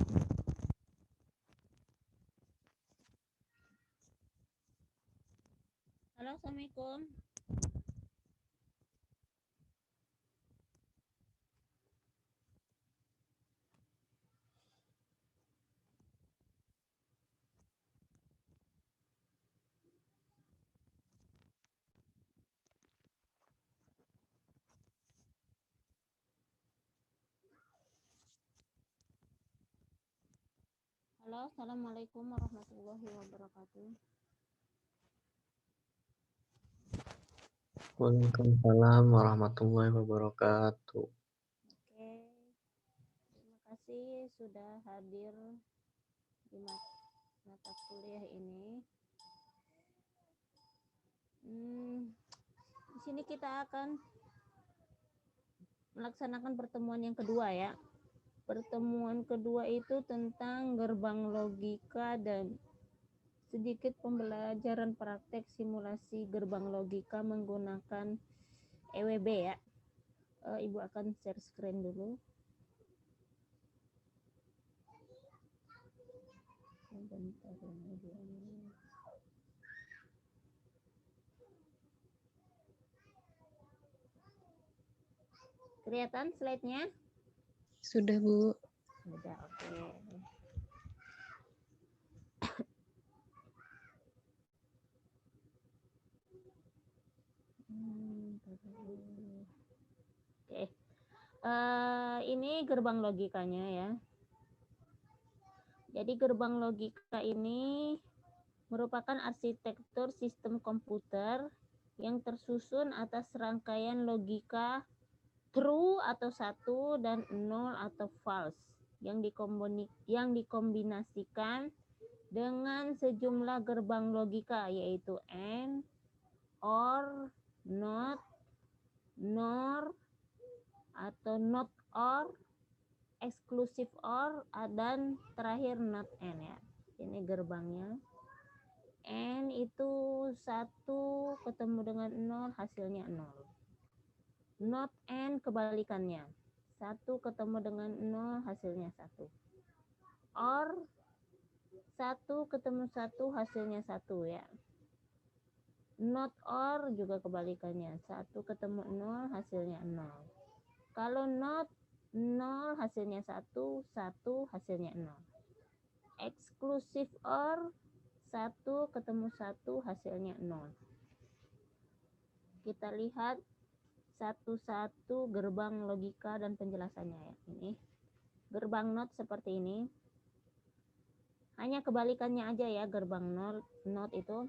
Halo, Assalamualaikum. Halo, Assalamualaikum warahmatullahi wabarakatuh. Waalaikumsalam warahmatullahi wabarakatuh. Oke, terima kasih sudah hadir di mata kuliah ini. Di sini kita akan melaksanakan pertemuan yang kedua ya. Pertemuan kedua itu tentang gerbang logika dan sedikit pembelajaran praktek simulasi gerbang logika menggunakan EWB ya. Ibu akan share screen dulu. Bentar, kelihatan slide-nya? Sudah, Bu. Sudah, oke. Oke. Ini gerbang logikanya ya. Jadi gerbang logika ini merupakan arsitektur sistem komputer yang tersusun atas rangkaian logika true atau satu dan nol atau false yang dikombinasikan dengan sejumlah gerbang logika yaitu AND, OR, NOT, NOR, atau NOT OR, exclusive OR, dan terakhir NOT AND ya. Ini gerbangnya. N itu 1 ketemu dengan 0 hasilnya 0. Not N kebalikannya. 1 ketemu dengan 0 hasilnya 1. Or 1 ketemu 1 hasilnya 1 ya. Not or juga kebalikannya. 1 ketemu 0 hasilnya 0. Kalau not 0 hasilnya 1, 1 hasilnya 0. Exclusive or 1 ketemu 1 hasilnya 0. Kita lihat satu-satu gerbang logika dan penjelasannya ya. Ini gerbang not seperti ini. Hanya kebalikannya aja ya, gerbang not itu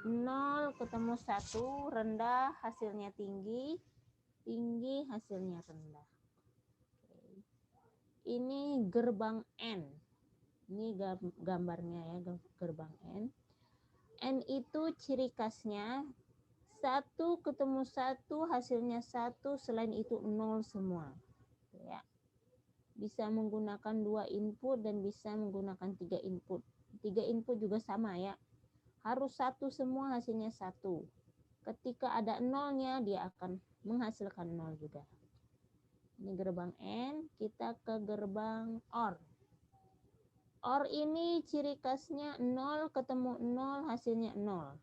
0 ketemu 1 rendah hasilnya tinggi, tinggi hasilnya rendah. Ini gerbang N. Ini gambarnya ya, gerbang N. N itu ciri khasnya 1 ketemu 1 hasilnya 1, selain itu 0 semua ya. Bisa menggunakan 2 input dan bisa menggunakan 3 input. 3 input juga sama ya, harus 1 semua hasilnya 1. Ketika ada nolnya dia akan menghasilkan 0 juga. Ini gerbang N. Kita ke gerbang OR. OR ini ciri khasnya 0 ketemu 0 hasilnya 0,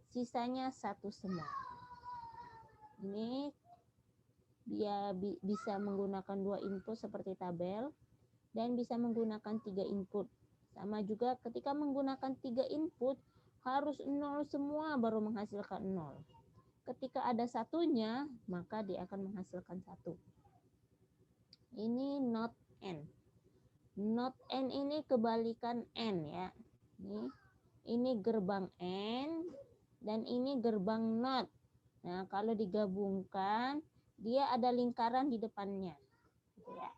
sisanya 1 semua. Ini dia bisa menggunakan 2 input seperti tabel dan bisa menggunakan 3 input. Sama juga ketika menggunakan 3 input harus 0 semua baru menghasilkan 0. Ketika ada satunya maka dia akan menghasilkan 1. Ini not N. Not N ini kebalikan N ya. Ini gerbang N dan ini gerbang not. Nah, kalau digabungkan dia ada lingkaran di depannya. Ya.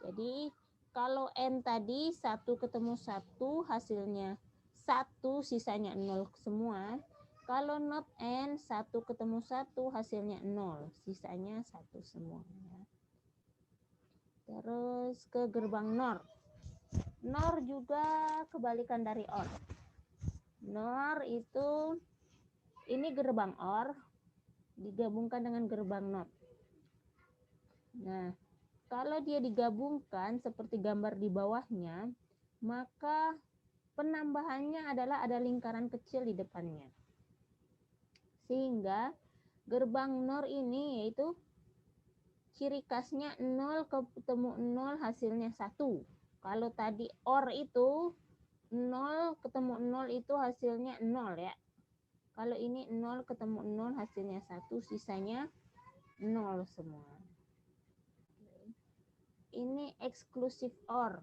Jadi kalau N tadi 1 ketemu 1 hasilnya 1, sisanya 0 semua. Kalau not N 1 ketemu 1 hasilnya 0, sisanya 1 semua. Terus ke gerbang NOR. NOR juga kebalikan dari OR. NOR itu ini gerbang OR digabungkan dengan gerbang NOT. Nah, Kalau dia digabungkan seperti gambar di bawahnya, maka penambahannya adalah ada lingkaran kecil di depannya. Sehingga gerbang NOR ini yaitu ciri khasnya 0 ketemu 0 hasilnya 1. Kalau tadi OR itu 0 ketemu 0 itu hasilnya 0 ya. Kalau ini 0 ketemu 0 hasilnya 1, sisanya 0 semua. Ini eksklusif OR,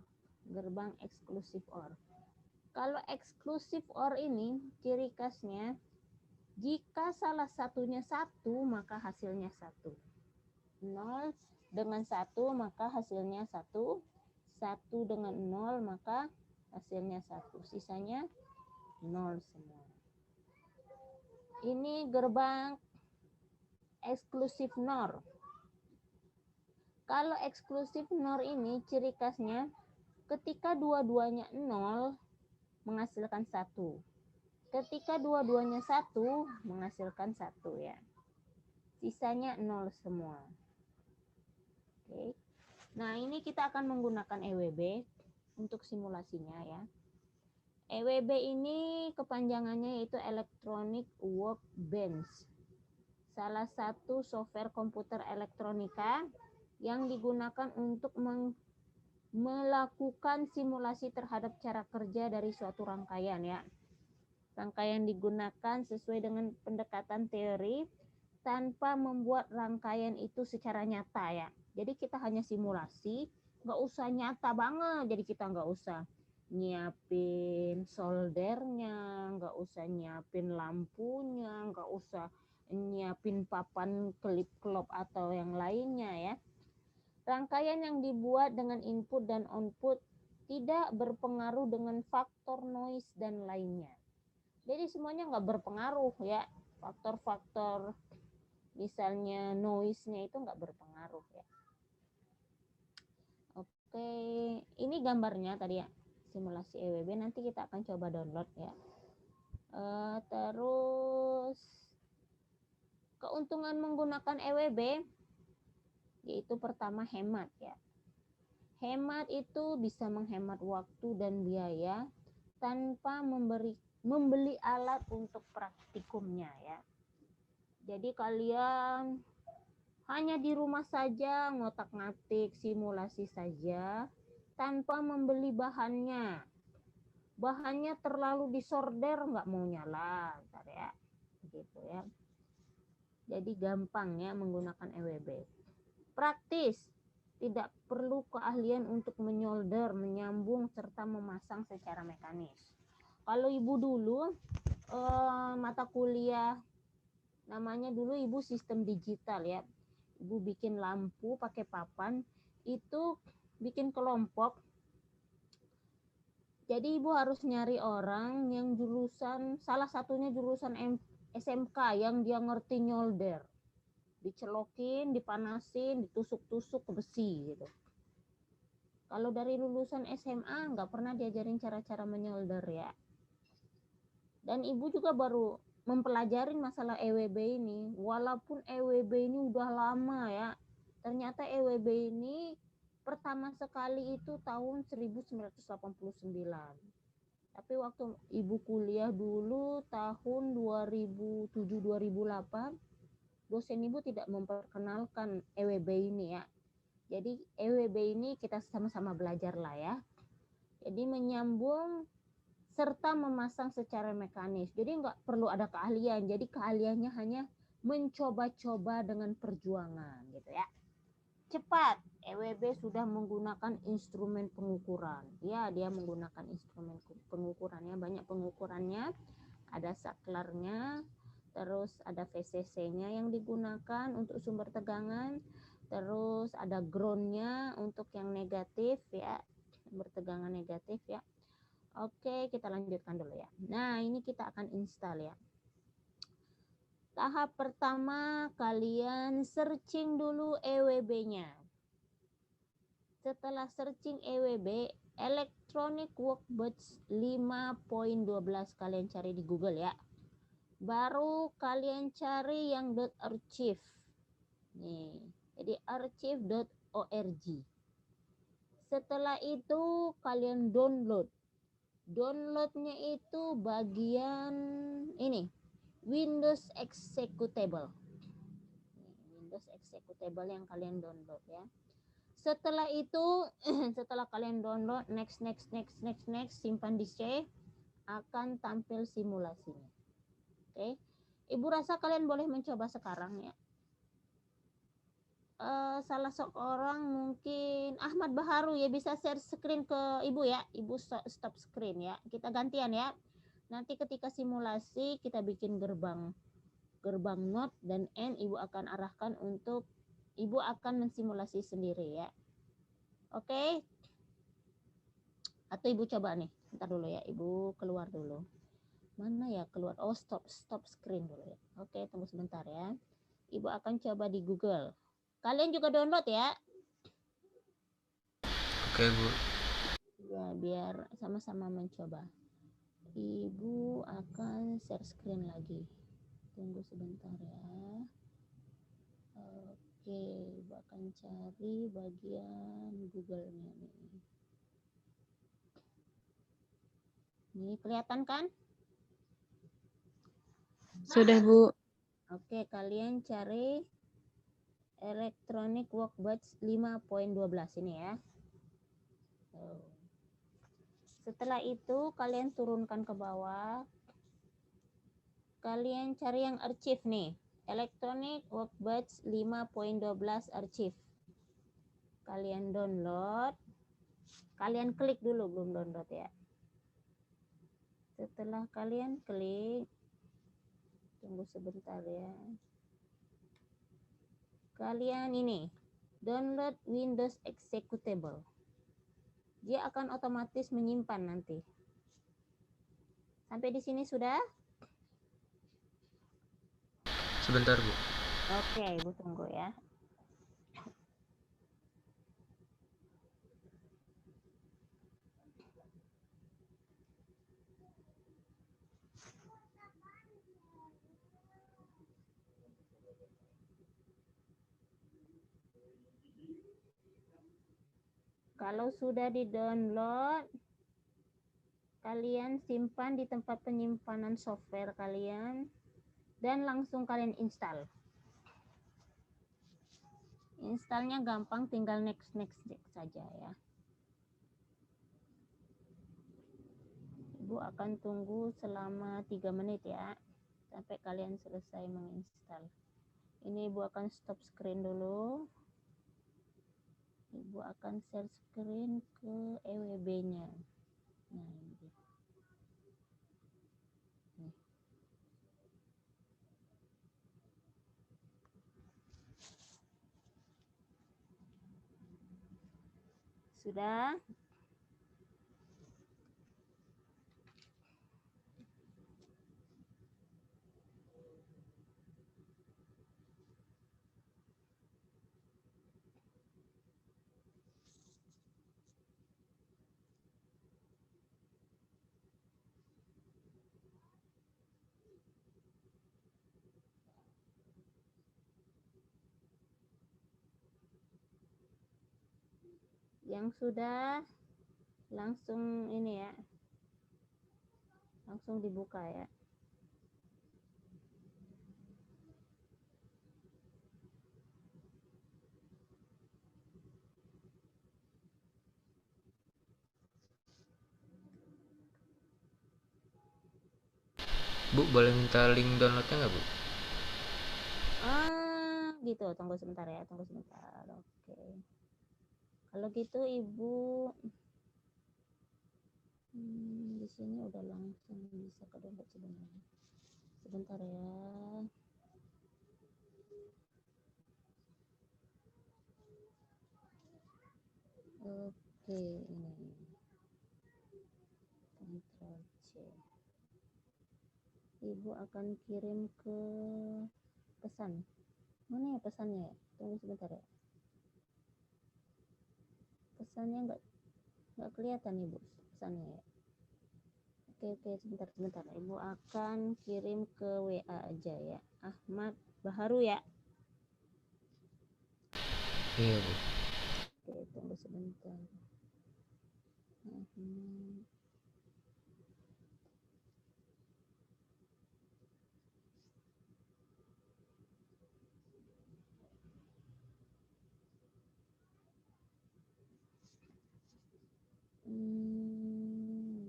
gerbang eksklusif OR. Kalau eksklusif OR ini ciri khasnya jika salah satunya 1 maka hasilnya 1. 0 dengan 1 maka hasilnya 1. 1 dengan 0 maka hasilnya 1. Sisanya 0 semua. Ini gerbang eksklusif NOR. Kalau eksklusif NOR ini ciri khasnya ketika dua-duanya 0 menghasilkan 1. Ketika dua-duanya 1 menghasilkan 1 ya. Sisanya 0 semua. Oke. Nah, ini kita akan menggunakan EWB untuk simulasinya ya. EWB ini kepanjangannya yaitu Electronic Workbench. Salah satu software komputer elektronika yang digunakan untuk melakukan simulasi terhadap cara kerja dari suatu rangkaian ya. Rangkaian digunakan sesuai dengan pendekatan teori tanpa membuat rangkaian itu secara nyata ya. Jadi kita hanya simulasi, nggak usah nyata banget. Jadi kita nggak usah nyiapin soldernya, nggak usah nyiapin lampunya, nggak usah nyiapin papan klip klop atau yang lainnya ya. Rangkaian yang dibuat dengan input dan output tidak berpengaruh dengan faktor noise dan lainnya. Jadi semuanya nggak berpengaruh ya. Faktor-faktor misalnya noise-nya itu nggak berpengaruh ya. Oke, ini gambarnya tadi ya. Simulasi EWB nanti kita akan coba download ya. Terus keuntungan menggunakan EWB yaitu pertama hemat ya. Hemat itu bisa menghemat waktu dan biaya tanpa membeli alat untuk praktikumnya ya. Jadi kalian hanya di rumah saja ngotak-ngatik simulasi saja tanpa membeli bahannya. Bahannya terlalu disorder nggak mau nyala, ntar ya. Gitu ya. Jadi gampang ya menggunakan EWB. Praktis, tidak perlu keahlian untuk menyolder, menyambung, serta memasang secara mekanis. Kalau ibu dulu mata kuliah namanya dulu ibu sistem digital ya. Ibu bikin lampu pakai papan, itu bikin kelompok. Jadi ibu harus nyari orang yang jurusan, salah satunya jurusan SMK yang dia ngerti nyolder. Dicelokin, dipanasin, ditusuk-tusuk ke besi gitu. Kalau dari lulusan SMA nggak pernah diajarin cara-cara menyolder ya. Dan ibu juga baru mempelajari masalah EWB ini. Walaupun EWB ini udah lama ya. Ternyata EWB ini pertama sekali itu tahun 1989. Tapi waktu ibu kuliah dulu tahun 2007-2008, dosen ibu tidak memperkenalkan EWB ini ya. Jadi EWB ini kita sama-sama belajar lah ya. Jadi menyambung serta memasang secara mekanis. Jadi nggak perlu ada keahlian. Jadi keahliannya hanya mencoba-coba dengan perjuangan gitu ya. Cepat, EWB sudah menggunakan instrumen pengukuran. Ya, dia menggunakan instrumen pengukurannya, banyak pengukurannya. Ada saklarnya, terus ada VCC-nya yang digunakan untuk sumber tegangan, terus ada ground-nya untuk yang negatif ya, bertegangan negatif ya. Oke, kita lanjutkan dulu ya. Nah, ini kita akan install ya. Tahap pertama, kalian searching dulu EWB-nya. Setelah searching EWB, Electronic Workbench 5.12 kalian cari di Google ya. Baru kalian cari yang .archive. Nih, jadi archive Setelah itu kalian download. Downloadnya itu bagian ini, Windows Executable. Windows Executable yang kalian download ya. Setelah itu, setelah kalian download, next, simpan di C, akan tampil simulasinya. Oke, Ibu rasa kalian boleh mencoba sekarang ya. Salah seorang mungkin Ahmad Baharu ya, bisa share screen ke Ibu ya. Ibu stop screen ya. Kita gantian ya. Nanti ketika simulasi kita bikin gerbang not dan N, Ibu akan arahkan untuk Ibu akan mensimulasi sendiri ya. Oke. Atau Ibu coba nih. Bentar dulu ya. Ibu keluar dulu. Mana ya keluar? Oh, stop screen dulu ya. Oke, tunggu sebentar ya. Ibu akan coba di Google. Kalian juga download ya. Oke, Bu. Ya, biar sama-sama mencoba. Ibu akan share screen lagi. Tunggu sebentar ya. Oke, Ibu akan cari bagian Google-nya nih. Ini kelihatan kan? Sudah, Bu. Oke, kalian cari Electronic Workbench 5.12 ini ya. Setelah itu kalian turunkan ke bawah. Kalian cari yang archive nih. Electronic Workbench 5.12 archive. Kalian download. Kalian klik dulu, belum download ya. Setelah kalian klik, tunggu sebentar ya. Kalian ini download Windows Executable. Dia akan otomatis menyimpan nanti. Sampai di sini sudah? Sebentar, Bu. Oke, Ibu tunggu ya. Kalau sudah di-download, kalian simpan di tempat penyimpanan software kalian dan langsung kalian install. Installnya gampang, tinggal next saja ya. Ibu akan tunggu selama 3 menit ya, sampai kalian selesai menginstal. Ini Ibu akan stop screen dulu. Ibu akan share screen ke EWB-nya. Nah, ini. Sudah? Yang sudah langsung ini ya, langsung dibuka ya. Bu, boleh minta link downloadnya nggak, Bu? Gitu, tunggu sebentar ya, tunggu sebentar. Oke. Kalau gitu Ibu di sini udah langsung bisa ke download sebenarnya. Sebentar ya. Oke, ini. Ctrl C. Ibu akan kirim ke pesan. Mana ya pesannya ya? Tunggu sebentar ya. Pesannya nggak kelihatan Ibu pesannya ya. Oke, sebentar. Ibu akan kirim ke WA aja ya. Ahmad Baharu ya. Iya, Bu. Tunggu sebentar.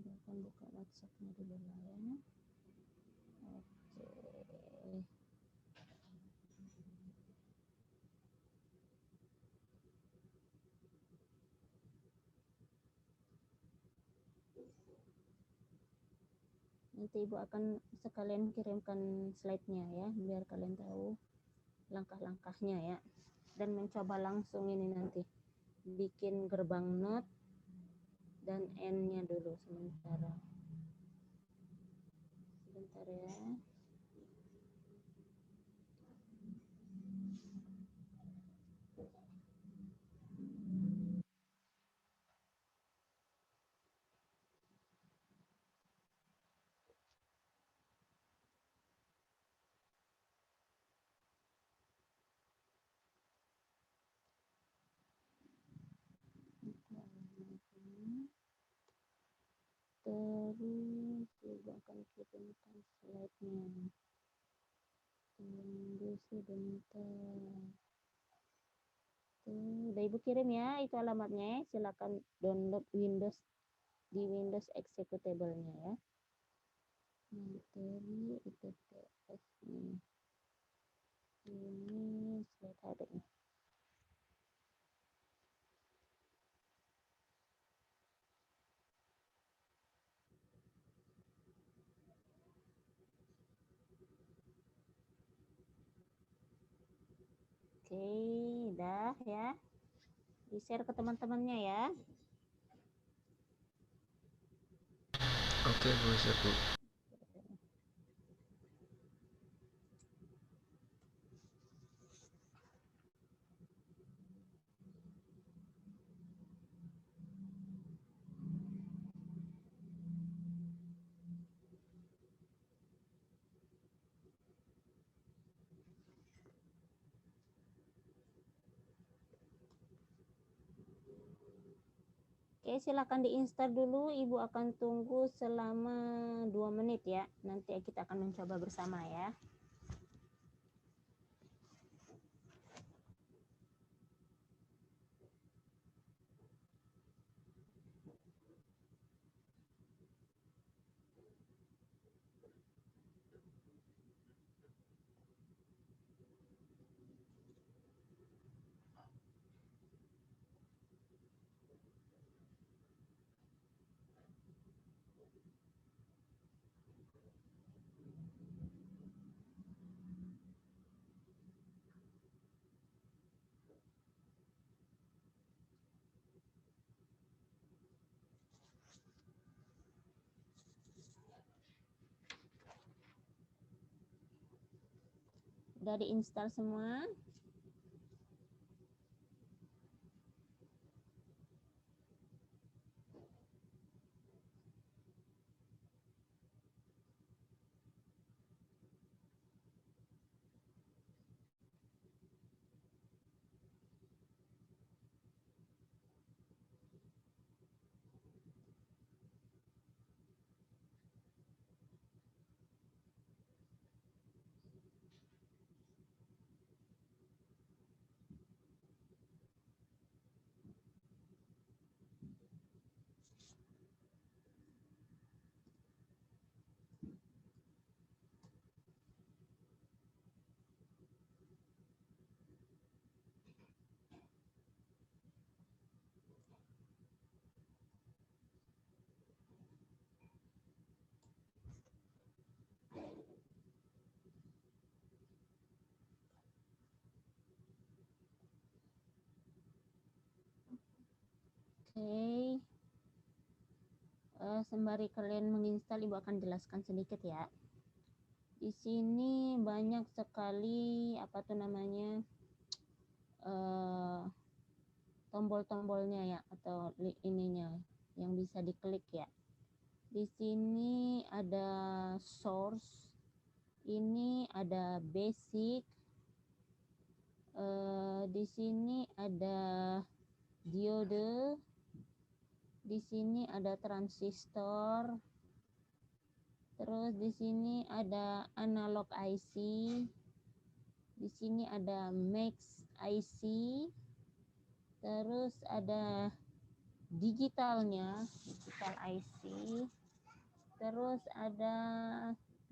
Akan buka WhatsApp-nya dulu lah ya. Oke. Nanti Ibu akan sekalian kirimkan slide-nya ya, biar kalian tahu langkah-langkahnya ya. Dan mencoba langsung ini nanti bikin gerbang not dan N-nya dulu sementara. Sebentar ya. Terus Ibu akan kirimkan slide-nya. Tunggu sebentar. Udah Ibu kirim ya, itu alamatnya. Silakan download Windows di Windows executable-nya ya. Materi ITTS nih. Ini slide HD-nya. Oke, udah ya. Di-share ke teman-temannya ya. Oke Bu, siap Bu. Oke, silakan diinstal dulu. Ibu akan tunggu selama 2 menit ya. Nanti kita akan mencoba bersama ya. Udah diinstal semua? Oke. Sembari kalian menginstal, Ibu akan jelaskan sedikit ya. Di sini banyak sekali apa tuh namanya tombol-tombolnya ya, atau ininya yang bisa diklik ya. Di sini ada source, ini ada basic, di sini ada diode. Di sini ada transistor. Terus di sini ada analog IC. Di sini ada mix IC. Terus ada digitalnya, digital IC. Terus ada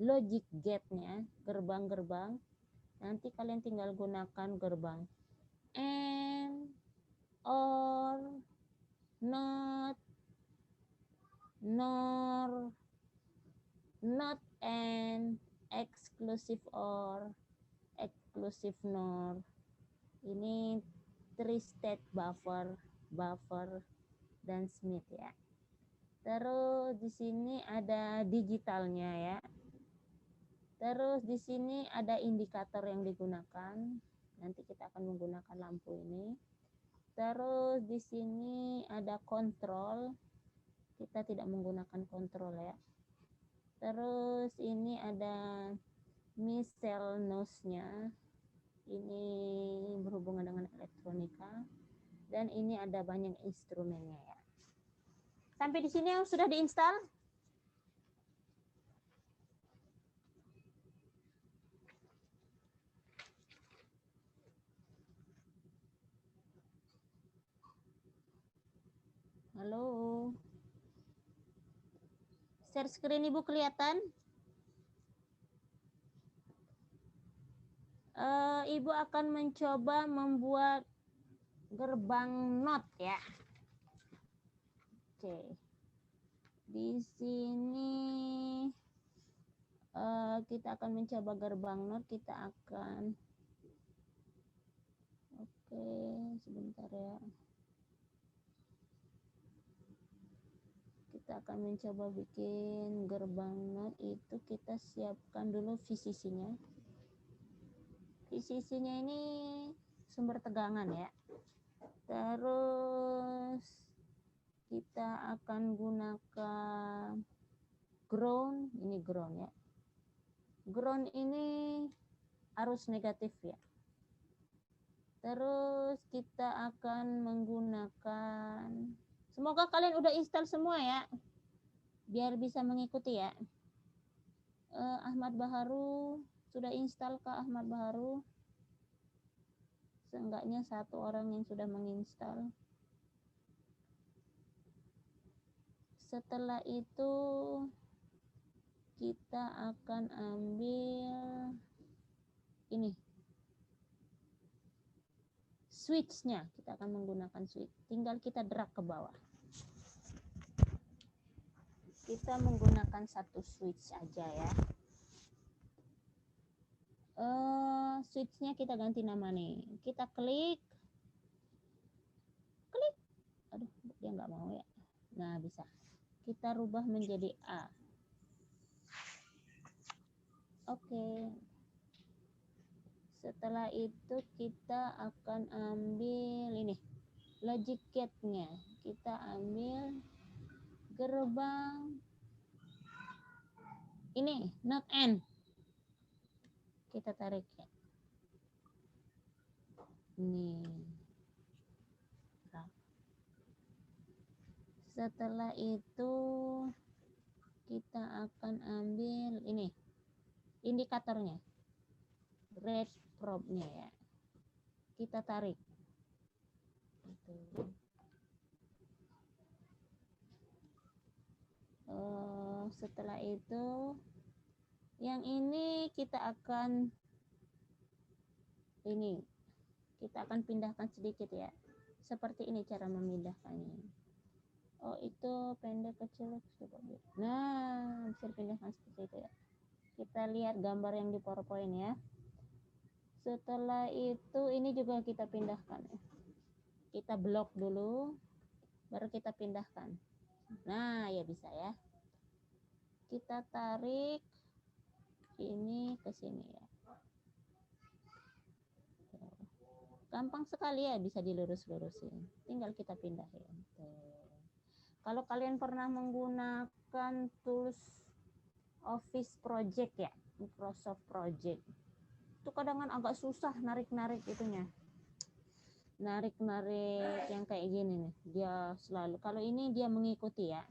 logic gate-nya, gerbang-gerbang. Nanti kalian tinggal gunakan gerbang AND, OR, NOT, NOR, NOT AND, exclusive OR, exclusive NOR. Ini three-state buffer, dan Smith ya. Terus di sini ada digitalnya ya. Terus di sini ada indikator yang digunakan. Nanti kita akan menggunakan lampu ini. Terus di sini ada kontrol. Kita tidak menggunakan kontrol ya. Terus ini ada miscellaneous-nya. Ini berhubungan dengan elektronika. Dan ini ada banyak instrumennya ya. Sampai di sini yang sudah diinstal? Halo. Share screen Ibu kelihatan? Ibu akan mencoba membuat gerbang NOT ya. Oke. Di sini kita akan mencoba gerbang NOT. Kita akan sebentar ya. Kita akan mencoba bikin gerbang NOT itu. Kita siapkan dulu VCC-nya. VCC-nya ini sumber tegangan ya. Terus kita akan gunakan ground, ini ground ya. Ground ini arus negatif ya. Terus kita akan menggunakan, semoga kalian udah install semua ya, biar bisa mengikuti ya. Ahmad Baharu, sudah install Kak Ahmad Baharu? Seenggaknya satu orang yang sudah menginstal. Setelah itu kita akan ambil ini switch-nya. Kita akan menggunakan switch. Tinggal kita drag ke bawah. Kita menggunakan satu switch aja ya. Switch-nya kita ganti nama nih. Kita klik. Aduh, dia nggak mau ya. Nah, bisa. Kita rubah menjadi A. Oke. Setelah itu kita akan ambil ini. Logic gate-nya. Kita ambil gerbang. Ini, NOT AND. Kita tarik ya. Ini. Setelah itu kita akan ambil ini indikatornya, red probe-nya ya. Kita tarik. Setelah itu yang ini kita akan pindahkan sedikit ya. Seperti ini cara memindahkannya. Oh, itu pendek kecil. Nah, bisa dipindahkan seperti itu ya. Kita lihat gambar yang di PowerPoint ya. Setelah itu ini juga kita pindahkan ya. Kita blok dulu, baru kita pindahkan. Nah, ya bisa ya. Kita tarik ini ke sini ya. Gampang sekali ya, bisa dilurus-lurusin. Tinggal kita pindahin. Kalau kalian pernah menggunakan tools Office Project ya, Microsoft Project, itu kadang agak susah narik-narik itunya. narik-narik yang kayak gini nih. Dia selalu, kalau ini dia mengikuti ya.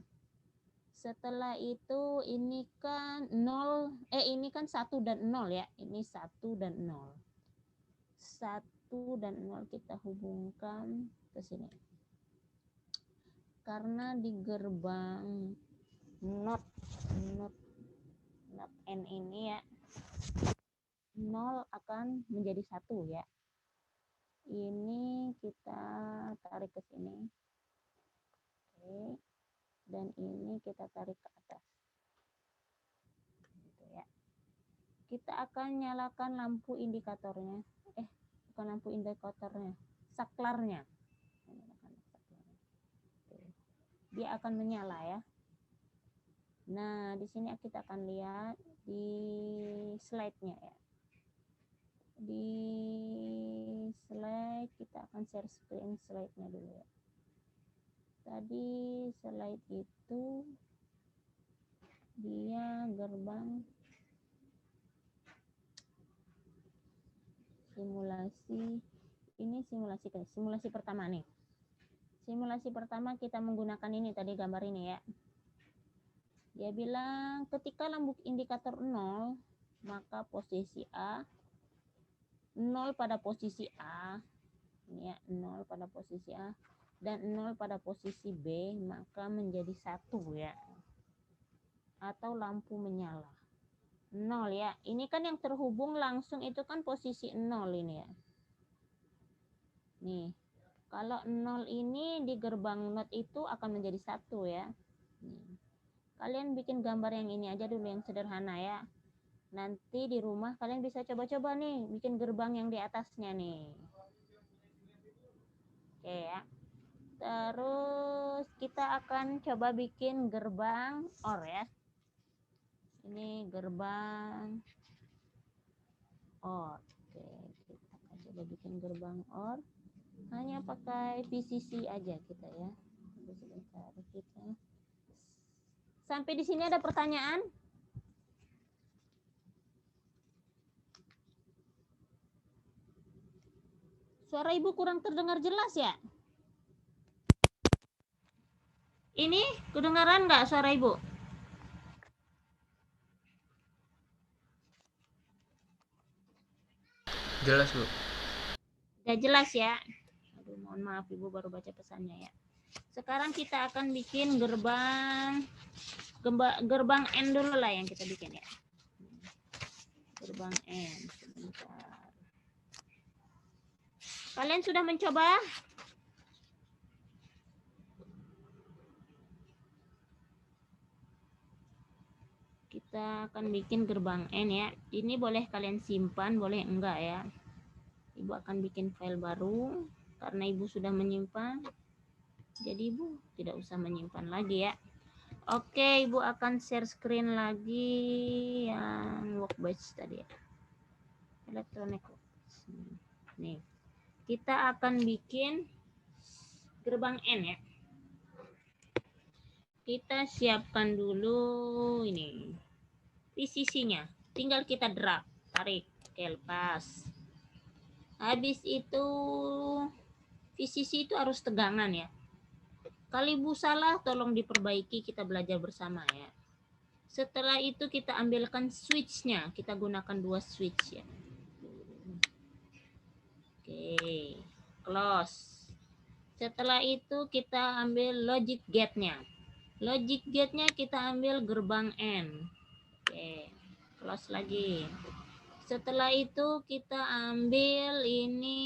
Setelah itu ini kan 0, ini kan 1 dan 0 ya. Ini 1 dan 0. 1 dan 0 kita hubungkan ke sini. Karena di gerbang not N ini ya, 0 akan menjadi 1 ya. Ini kita tarik ke sini. Oke. Dan ini kita tarik ke atas. Gitu ya. Kita akan nyalakan lampu indikatornya. Bukan lampu indikatornya, saklarnya. Dia akan menyala ya. Nah, di sini kita akan lihat di slide-nya ya. Di slide kita akan share screen slide-nya dulu ya. Tadi slide itu dia gerbang simulasi. Ini simulasi pertama nih. Simulasi pertama kita menggunakan ini tadi gambar ini ya. Dia bilang ketika lampu indikator 0, maka posisi A 0 pada posisi A, ini ya, 0 pada posisi A dan 0 pada posisi B, maka menjadi 1 ya. Atau lampu menyala. 0 ya. Ini kan yang terhubung langsung itu kan posisi 0 ini ya. Nih. Kalau 0 ini di gerbang not itu akan menjadi 1 ya. Nih. Kalian bikin gambar yang ini aja dulu yang sederhana ya. Nanti di rumah kalian bisa coba-coba nih bikin gerbang yang di atasnya nih. Oke ya. Terus kita akan coba bikin gerbang OR ya. Ini gerbang OR. Oke, kita akan coba bikin gerbang OR. Hanya pakai VCC aja kita ya. Sebentar kita. Sampai di sini ada pertanyaan? Suara ibu kurang terdengar jelas ya? Ini kedengaran nggak suara ibu? Jelas, Bu. Udah jelas ya? Aduh, mohon maaf ibu baru baca pesannya ya. Sekarang kita akan bikin gerbang N dulu lah yang kita bikin ya. Gerbang N. Sebentar. Kalian sudah mencoba? Kita akan bikin gerbang N ya. Ini boleh kalian simpan, boleh enggak ya. Ibu akan bikin file baru karena ibu sudah menyimpan. Jadi ibu tidak usah menyimpan lagi ya. Oke, ibu akan share screen lagi yang workbench tadi ya. Electronic. Nih. Kita akan bikin gerbang N ya. Kita siapkan dulu ini VCC-nya. Tinggal kita drag, tarik, oke, lepas. Habis itu VCC itu harus tegangan ya. Kalau ibu salah tolong diperbaiki, kita belajar bersama ya. Setelah itu kita ambilkan switch-nya. Kita gunakan 2 switch ya. Oke, close. Setelah itu kita ambil logic gate-nya. Logic gate-nya kita ambil gerbang N. Oke, close lagi. Setelah itu kita ambil ini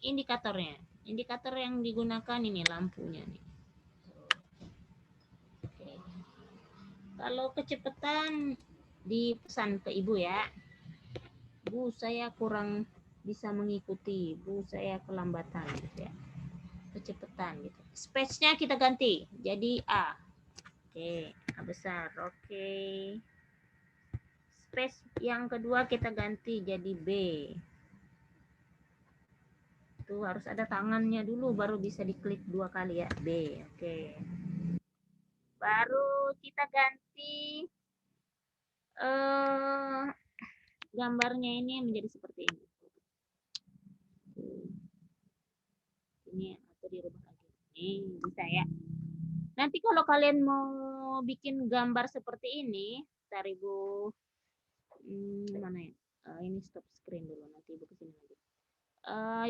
indikatornya. Indikator yang digunakan ini lampunya nih. Oke. Kalau kecepatan dipesan ke ibu ya. Bu, saya kurang bisa mengikuti. Bu, saya kelambatan gitu ya. Kecepatan gitu. Space-nya kita ganti jadi A. Oke, A besar. Oke. Space yang kedua kita ganti jadi B. Itu harus ada tangannya dulu baru bisa diklik 2 kali ya. B. Oke. Baru kita ganti gambarnya ini menjadi seperti ini. Nih, bisa ya. Nanti kalau kalian mau bikin gambar seperti ini, ntar Ibu mana ya? Ini stop screen dulu, nanti Ibu kesini lagi.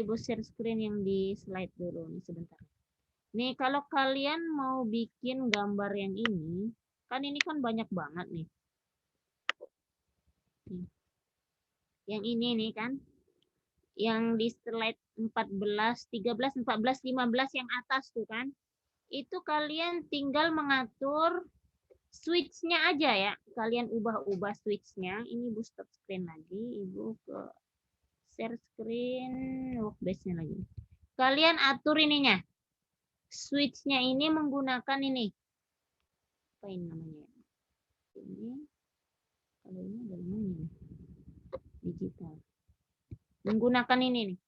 Ibu share screen yang di slide dulu nih sebentar. Nih, kalau kalian mau bikin gambar yang ini kan banyak banget nih. Yang ini nih kan, yang di slide 14, 13, 14, 15 yang atas tuh kan. Itu kalian tinggal mengatur switch-nya aja ya. Kalian ubah-ubah switch-nya. Ini Ibu stop screen lagi. Ibu ke share screen workspace-nya lagi. Kalian atur ininya. Switch-nya ini menggunakan ini. Apa ini namanya? Ini. Kalau ini adalah ini. Digital. Menggunakan ini nih.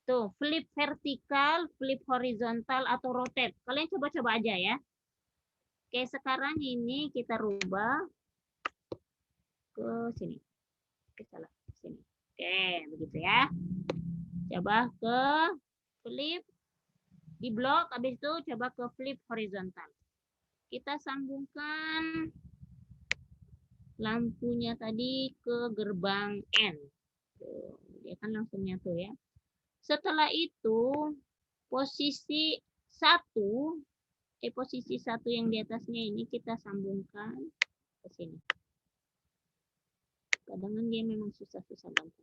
Tuh, flip vertikal, flip horizontal, atau rotate. Kalian coba-coba aja ya. Oke, sekarang ini kita rubah ke sini. Oke, salah. Sini. Oke, begitu ya. Coba ke flip di blok, habis itu coba ke flip horizontal. Kita sambungkan lampunya tadi ke gerbang N. Tuh, dia kan langsung nyatu ya. Setelah itu posisi satu yang di atasnya ini kita sambungkan ke sini. Kadang dia memang susah-susah banget.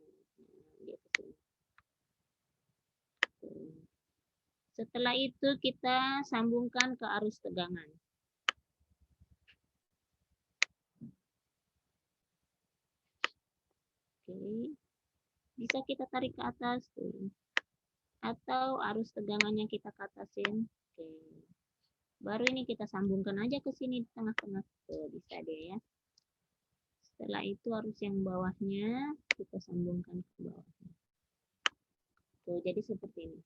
Dia ke sini. Setelah itu kita sambungkan ke arus tegangan. Oke. Bisa kita tarik ke atas tuh. Atau arus tegangannya kita ke atasin. Oke. Baru ini kita sambungkan aja ke sini di tengah-tengah. Tuh, bisa dia ya. Setelah itu arus yang bawahnya kita sambungkan ke bawah. Tuh, jadi seperti ini.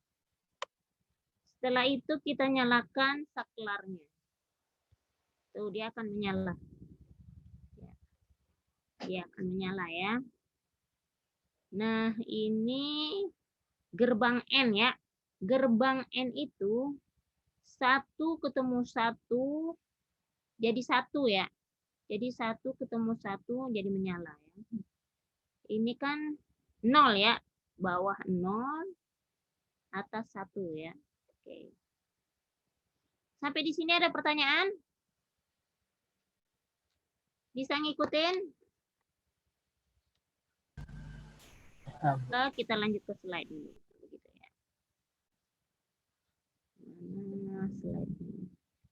Setelah itu kita nyalakan saklarnya. Tuh, dia akan menyala. Dia akan menyala ya. Nah, ini gerbang N ya. Gerbang N itu 1 ketemu 1 jadi 1 ya. Jadi 1 ketemu 1 jadi menyala ya. Ini kan 0 ya. Bawah 0, atas 1 ya. Oke. Sampai di sini ada pertanyaan? Bisa ngikutin? Kita lanjut ke slide dulu. Begitu ya. Mana slide ini?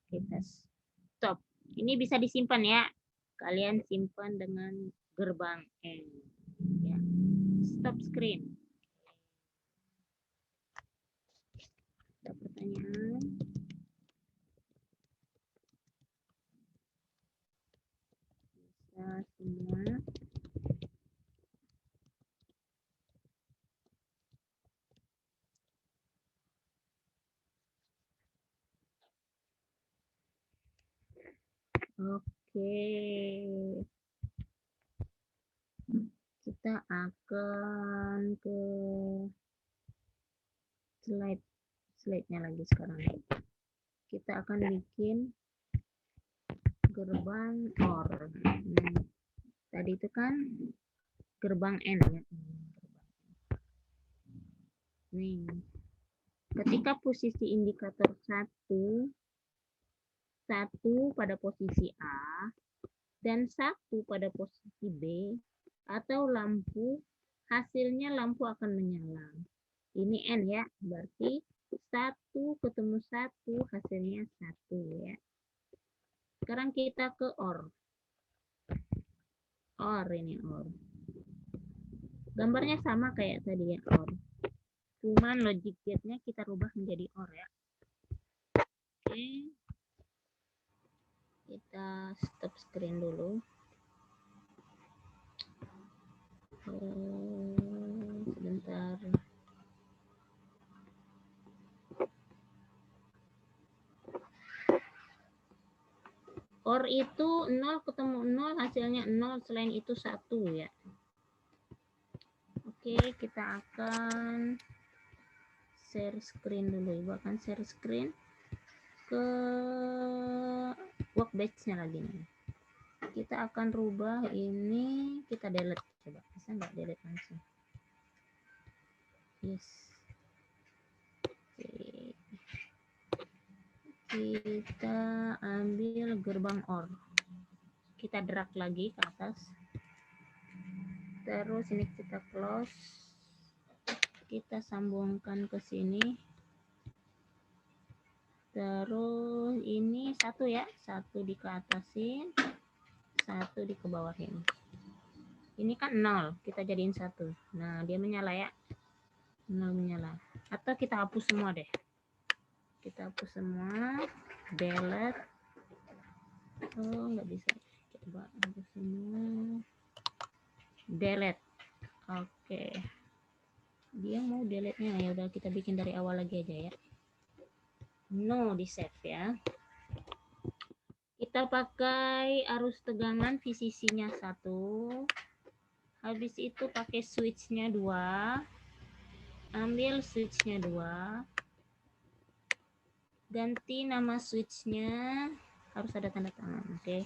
Kita stop. Ini bisa disimpan ya. Kalian simpan dengan gerbang N. Ya. Stop screen. Ada pertanyaan? Bisa semua. Oke. Kita akan ke slide-nya lagi sekarang. Kita akan bikin gerbang OR. Tadi itu kan gerbang N ya. Nih. Ketika posisi indikator 1 pada posisi A dan 1 pada posisi B atau lampu, hasilnya lampu akan menyala. Ini N ya, berarti 1 ketemu 1 hasilnya 1 ya. Sekarang kita ke OR. OR ini OR. Gambarnya sama kayak tadi ya OR. Cuman logic gate-nya kita rubah menjadi OR ya. Oke. Kita stop screen dulu. Sebentar. OR itu 0 ketemu 0 hasilnya 0, selain itu 1 ya. Oke, kita akan share screen dulu. Ibu akan share screen ke workbench-nya lagi nih. Kita akan rubah ini, kita delete. Coba, bisa nggak delete langsung? Yes. Oke. Kita ambil gerbang OR. Kita drag lagi ke atas. Terus ini kita close. Kita sambungkan ke sini. Terus ini satu ya, satu di ke atasin, satu di ke bawahin. Ini kan 0, kita jadiin 1. Nah, dia menyala ya. 0 menyala. Atau kita hapus semua deh. Kita hapus semua, delete. Oh, nggak bisa. Coba hapus semua. Delete. Oke. Dia mau delete-nya, ya udah kita bikin dari awal lagi aja ya. No di save ya. Kita pakai arus tegangan VCC-nya 1. Habis itu pakai switch-nya 2. Ambil switch-nya 2. Ganti nama switch-nya, harus ada tanda tangan. Oke.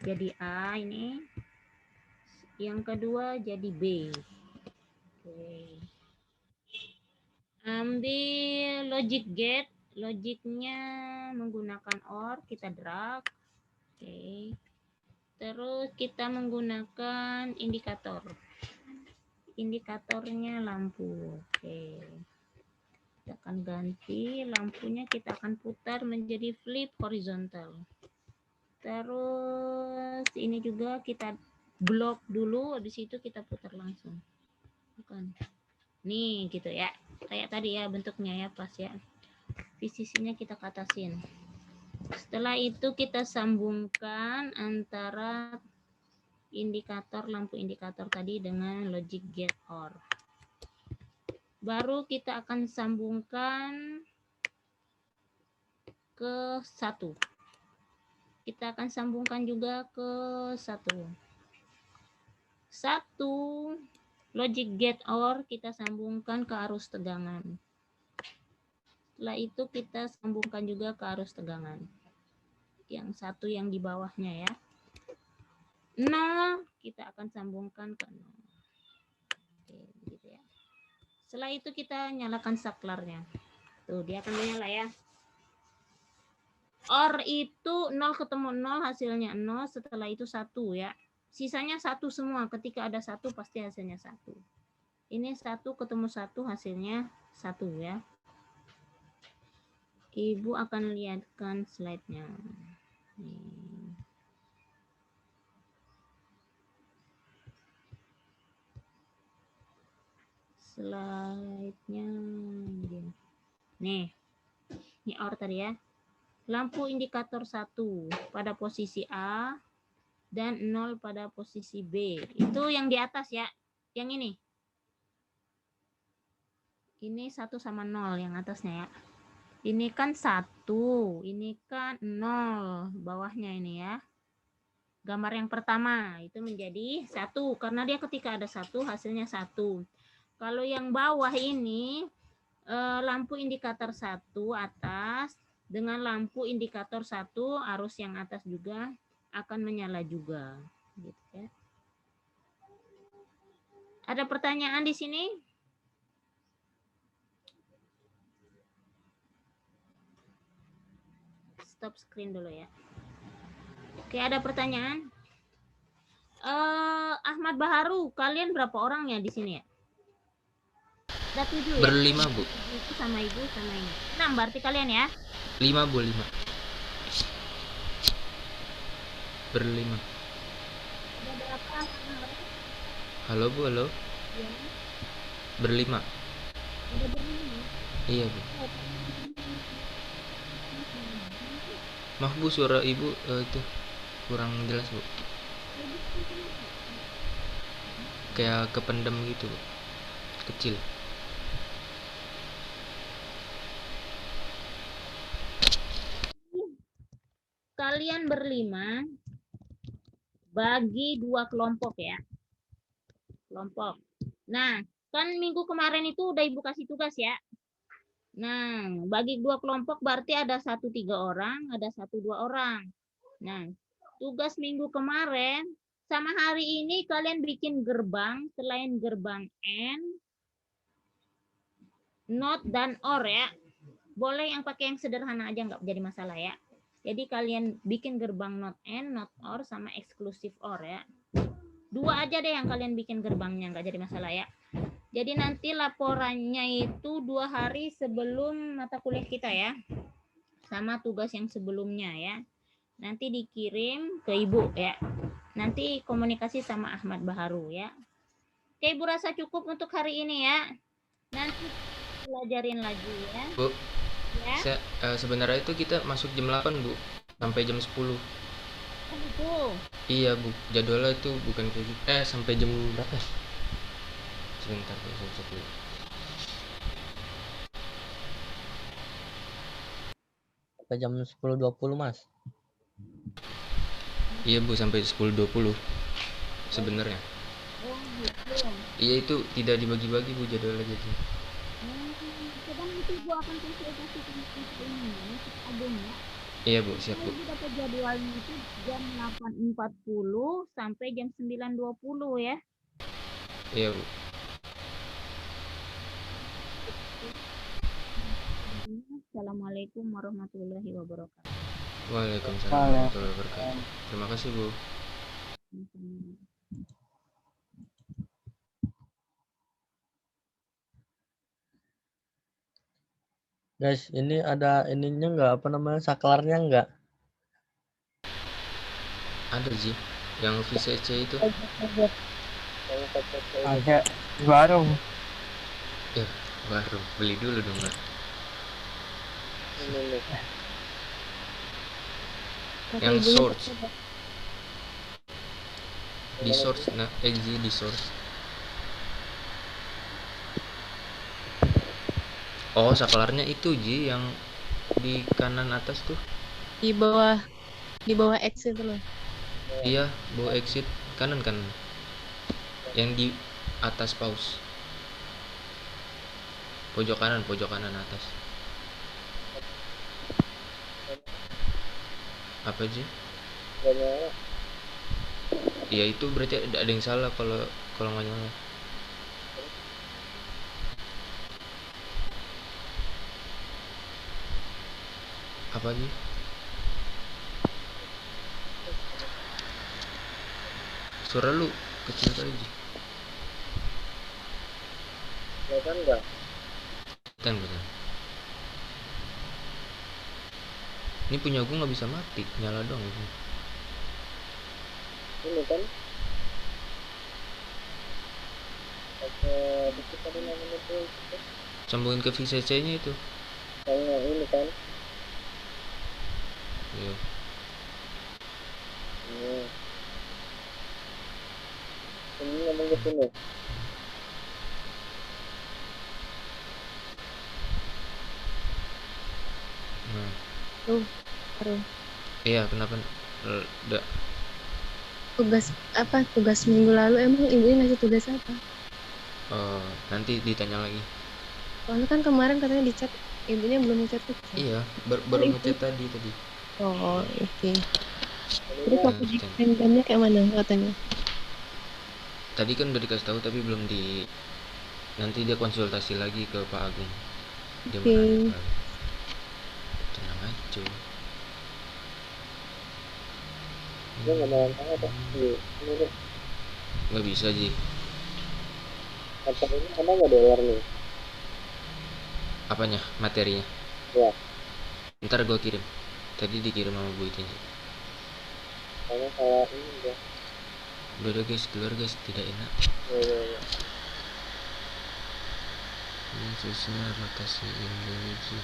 Jadi A ini. Yang kedua jadi B. Oke. Ambil logic gate. Logiknya menggunakan OR, kita drag. Oke. Terus kita menggunakan indikator. Indikatornya lampu. Oke. Kita akan ganti lampunya, kita akan putar menjadi flip horizontal. Terus ini juga kita blok dulu, di situ kita putar langsung. Bukan. Nih gitu ya. Kayak tadi ya bentuknya ya, pas ya. VCC-nya kita ke atasin. Setelah itu kita sambungkan antara indikator, lampu indikator tadi dengan logic gate OR. Baru kita akan sambungkan ke 1. Kita akan sambungkan juga ke 1. 1 logic gate OR kita sambungkan ke arus tegangan. Setelah itu kita sambungkan juga ke arus tegangan. Yang 1 yang di bawahnya ya. 0 kita akan sambungkan ke 0. Oke, begitu ya. Setelah itu kita nyalakan saklarnya. Tuh, dia akan menyala ya. OR itu 0 ketemu 0 hasilnya 0, setelah itu 1 ya. Sisanya 1 semua, ketika ada 1 pasti hasilnya 1. Ini 1 ketemu 1 hasilnya 1 ya. Ibu akan lihatkan slide-nya. Slide-nya nih. Ini OR tadi ya. Lampu indikator 1 pada posisi A dan 0 pada posisi B. Itu yang di atas ya. Yang ini. Ini 1 sama 0 yang atasnya ya. Ini kan 1, ini kan 0 bawahnya ini ya. Gambar yang pertama itu menjadi 1 karena dia ketika ada 1 hasilnya 1. Kalau yang bawah ini lampu indikator 1 atas dengan lampu indikator 1 arus yang atas juga akan menyala juga gitu ya. Ada pertanyaan di sini? Stop screen dulu ya. Oke, ada pertanyaan? Ahmad Baharu, kalian berapa orang ya di sini ya? Ada 7 ya? Berlima, Bu. Itu sama ibu sama ini. 6 berarti kalian ya? 5, Bu, 5. Berlima. Ada berapa? Halo, Bu, halo. Ya. Berlima. Ada berlima. Iya, Bu. Maaf, Bu, suara Ibu itu kurang jelas, Bu. Kayak kependem gitu, Bu. Kecil. Kalian berlima bagi 2 kelompok ya. Kelompok. Nah, kan minggu kemarin itu udah Ibu kasih tugas ya. Nah, bagi 2 kelompok berarti ada 1 3 orang, ada 1 2 orang. Nah, tugas minggu kemarin sama hari ini kalian bikin gerbang selain gerbang N, not dan or ya. Boleh yang pakai yang sederhana aja nggak jadi masalah ya. Jadi kalian bikin gerbang not N, not or sama eksklusif or ya. 2 aja deh yang kalian bikin gerbangnya nggak jadi masalah ya. Jadi nanti laporannya itu 2 hari sebelum mata kuliah kita ya. Sama tugas yang sebelumnya ya. Nanti dikirim ke Ibu ya. Nanti komunikasi sama Ahmad Baharu ya. Oke, Ibu rasa cukup untuk hari ini ya. Nanti pelajarin lagi ya. Bu, Ya. sebenarnya itu kita masuk jam 8 Bu, sampai jam 10. Oh, itu. Iya Bu, jadwalnya itu bukan kayak gitu. Sampai jam berapa? Sebentar Bu, saya cek dulu. Sampai jam 10.20 Mas. Iya Bu, sampai 10.20 sebenarnya. Oh, gitu. Iya, itu tidak dibagi-bagi Bu jadwalnya jadi. Coba nanti Ibu akan konsultasikan ke ini, ke Agung ya. Iya Bu, siap Bu. Ibu dapat jadwalnya itu jam 8.40 sampai jam 9.20 ya. Iya Bu. Assalamualaikum warahmatullahi wabarakatuh. Waalaikumsalam warahmatullahi wabarakatuh. Terima kasih Bu. Guys, ini ada ininya nggak, apa namanya, saklarnya nggak? Ada sih yang VCC itu. Ada baru. Ya, baru beli dulu dong Mbak. Kata Yang ibunya source. coba. Di source, nah, di source. Oh, saklarnya itu Ji yang di kanan atas tuh. Di bawah X itu loh. Iya, bawa exit kanan. Yang di atas pause. Pojok kanan atas. Apa Ji? Iya, itu berarti ada yang salah kalau nggak nyala. Apa Ji? Suara lu kecil kali Ji. Kelihatan nggak? Betul. Ini punya gue nggak bisa mati, nyala dong ini. Ini kan? Pakai dikit tadi namanya tuh. Sambungin ke VCC-nya itu. Kayak ini kan? Iya. Ini ngomong ke sini. Nah. Baru. Iya, kenapa? Udah. Tugas minggu lalu emang ibunya ngasih tugas apa? Oh, nanti ditanya lagi. Soalnya kan kemarin katanya di chat ibunya belum ngechat tuh. Iya, baru ngechat tadi. Oh, oke. Terus Nah, waktu di jamnya kayak mana katanya? tadi kan udah dikasih tahu tapi belum di. Nanti dia konsultasi lagi ke Pak Agung. Dia Oke. menanyakan. Tenang aja. Dia nggak mau apa? Ini deh. Nggak bisa Ji. Kata ini ada nggak dolar nih? Apanya? Materinya? Ya. Ntar gue kirim. Tadi dikirim sama Bu Itin. Karena kayak ini deh. Udah guys, keluar guys, tidak enak. Ya. Ini sesuai rotasi Indonesia.